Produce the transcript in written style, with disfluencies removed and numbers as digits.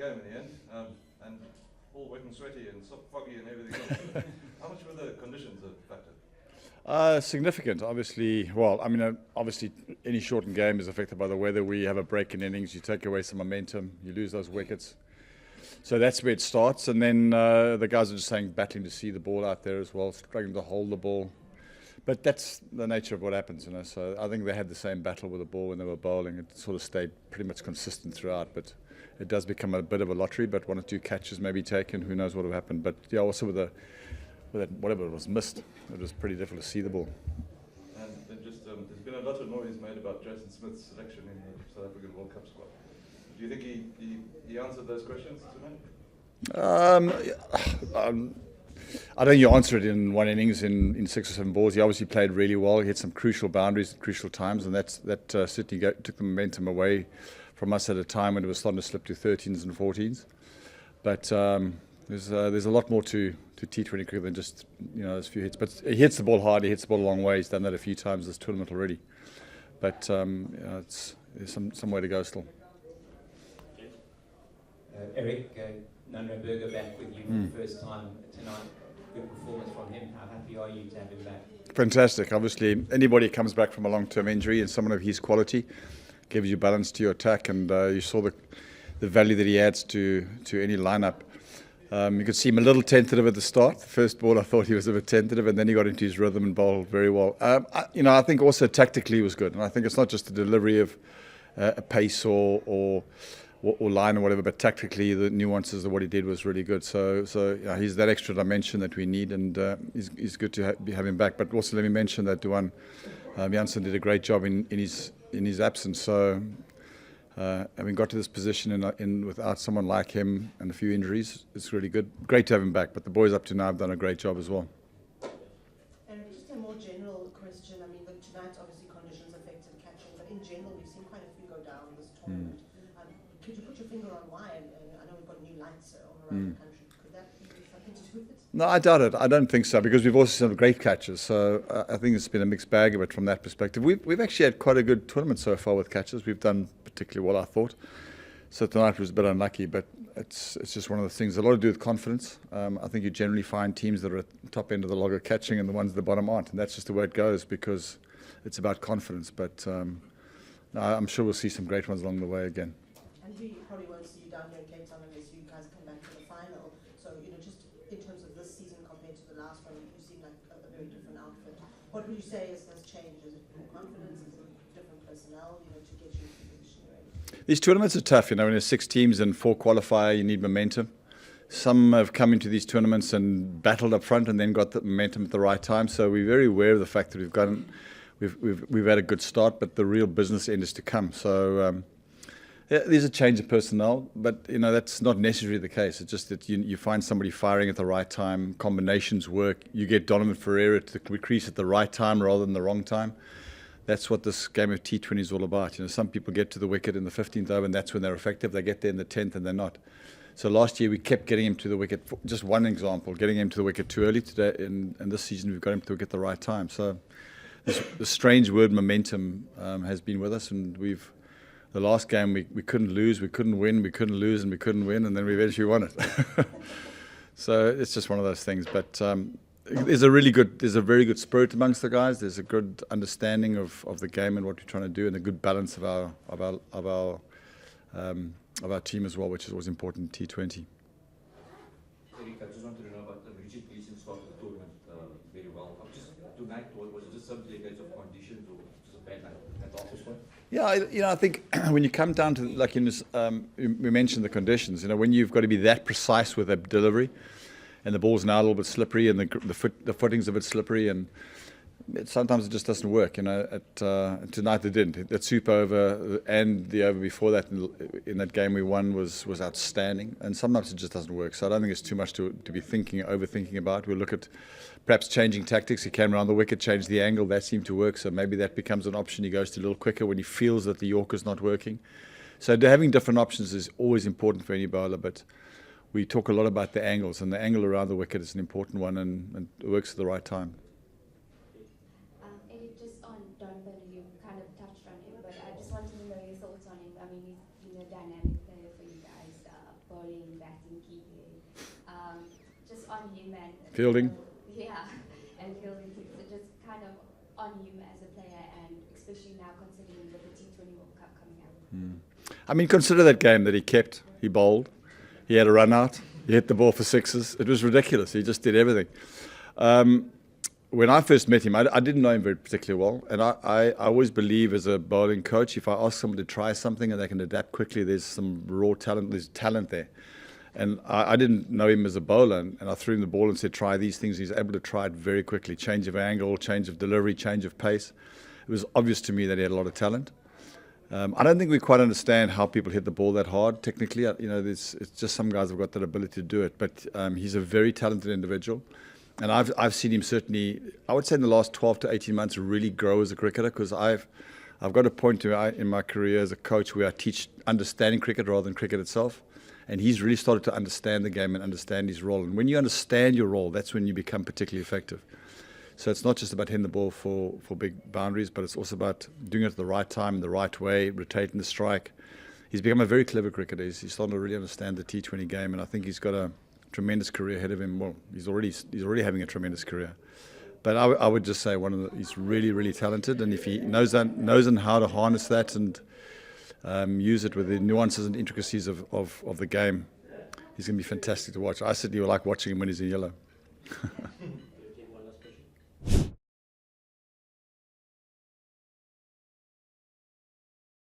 game in the end, and all wet and sweaty and foggy and everything else. How much were the conditions a factor? Significant, obviously. Well, I mean, obviously, any shortened game is affected by the weather. We have a break in innings, you take away some momentum, you lose those wickets. So that's where it starts, and then the guys are just saying battling to see the ball out there as well, struggling to hold the ball. But that's the nature of what happens, you know. So I think they had the same battle with the ball when they were bowling. It sort of stayed pretty much consistent throughout, but it does become a bit of a lottery. But 1 or 2 catches may be taken. Who knows what will happen? But yeah, also with that, whatever was missed, it was pretty difficult to see the ball. And then just there's been a lot of noise made about Jason Smith's selection in the South African World Cup squad. Do you think he answered those questions tonight? I don't think you answer it in one innings in 6 or 7 balls. He obviously played really well. He hit some crucial boundaries at crucial times, and that certainly took the momentum away from us at a time when it was starting to slip to 13s and 14s. But there's a lot more to T20 cricket than just those few hits. But he hits the ball hard. He hits the ball a long way. He's done that a few times this tournament already. But there's some way to go still. Eric, Donovan Ferreira back with you for the first time tonight. Good performance from him. How happy are you to have him back? Fantastic. Obviously, anybody who comes back from a long-term injury and someone of his quality gives you balance to your attack, and you saw the value that he adds to any lineup. You could see him a little tentative at the start. The first ball, I thought he was a bit tentative, and then he got into his rhythm and bowled very well. I think also tactically he was good, and I think it's not just the delivery of a pace or line or whatever, but tactically the nuances of what he did was really good. So he's that extra dimension that we need, and he's good to have him back. But also let me mention that Duan Jansen did a great job in his absence. So having got to this position without someone like him and a few injuries, it's really good. Great to have him back. But the boys up to now have done a great job as well. And just a more general question. I mean, tonight obviously conditions affected catching, but in general we've seen quite a few go down this tournament. Could you put your finger on why? I know we've got new lights all around the country. Could that be something to do with it? No, I doubt it. I don't think so, because we've also seen some great catches. So I think it's been a mixed bag of it from that perspective. We've actually had quite a good tournament so far with catches. We've done particularly well, I thought. So tonight was a bit unlucky, but it's just one of the things. A lot to do with confidence. I think you generally find teams that are at the top end of the log are catching and the ones at the bottom aren't. And that's just the way it goes, because it's about confidence. But I'm sure we'll see some great ones along the way again. And we probably won't see you down here in Cape Town unless you guys come back to the final. So, just in terms of this season compared to the last one, you seem like a very different outfit. What would you say has changed? Is it more confidence? Is it different personnel, to get you into the position you're in? These tournaments are tough, when there's 6 teams and 4 qualify, you need momentum. Some have come into these tournaments and battled up front and then got the momentum at the right time. So we're very aware of the fact that we've had a good start, but the real business end is to come. So yeah, there's a change of personnel, but that's not necessarily the case. It's just that you find somebody firing at the right time, combinations work. You get Donovan Ferreira to the crease at the right time rather than the wrong time. That's what this game of T20 is all about. Some people get to the wicket in the 15th over, and that's when they're effective. They get there in the 10th, and they're not. So last year we kept getting him to the wicket. Just one example, getting him to the wicket too early today, and this season we've got him to the wicket at the right time. So the strange word momentum has been with us, and the last game we couldn't lose, we couldn't win, we couldn't lose, and we couldn't win, and then we eventually won it. So it's just one of those things. But there's a very good spirit amongst the guys. There's a good understanding of the game and what we're trying to do, and a good balance of our team as well, which is always important in T20. Eric, I just wanted to know about Richard Gleeson started the tournament very well. Tonight, was it just simply a case of conditions, or just a bad night at the office point? Yeah, I think when you come down to, like we mentioned the conditions, when you've got to be that precise with a delivery, and the ball's now a little bit slippery, and the footing's a bit slippery, and sometimes it just doesn't work. Tonight it didn't. That super over and the over before that in that game we won was outstanding, and sometimes it just doesn't work. So I don't think it's too much to be overthinking about. We'll look at perhaps changing tactics. He came around the wicket, changed the angle. That seemed to work, so maybe that becomes an option. He goes to a little quicker when he feels that the Yorker's not working. So having different options is always important for any bowler, but we talk a lot about the angles, and the angle around the wicket is an important one, and it works at the right time. Eric, just on Donovan, you kind of touched on him, but I just wanted to know your thoughts on him. I mean, he's been a dynamic player for you guys, bowling on him and Fielding. Yeah, and fielding things. So just kind of on him as a player, and especially now considering with the T20 World Cup coming up. I mean, consider that game that he kept. He bowled. He had a run out. He hit the ball for sixes. It was ridiculous. He just did everything. When I first met him, I didn't know him very particularly well. And I always believe as a bowling coach, if I ask someone to try something and they can adapt quickly, there's some raw talent, there's talent there. And I didn't know him as a bowler, and I threw him the ball and said, try these things. He's able to try it very quickly. Change of angle, change of delivery, change of pace. It was obvious to me that he had a lot of talent. I don't think we quite understand how people hit the ball that hard technically. You know, it's just some guys have got that ability to do it. But he's a very talented individual. And I've seen him certainly, I would say in the last 12 to 18 months, really grow as a cricketer, because I've got a point in my career as a coach where I teach understanding cricket rather than cricket itself. And he's really started to understand the game and understand his role. And when you understand your role, that's when you become particularly effective. So it's not just about hitting the ball for big boundaries, but it's also about doing it at the right time, the right way, rotating the strike. He's become a very clever cricketer. He's starting to really understand the T20 game, and I think he's got a tremendous career ahead of him. Well, he's already having a tremendous career. But I would just say he's really, really talented, and if he knows how to harness that and use it with the nuances and intricacies of the game, he's going to be fantastic to watch. I certainly like watching him when he's in yellow.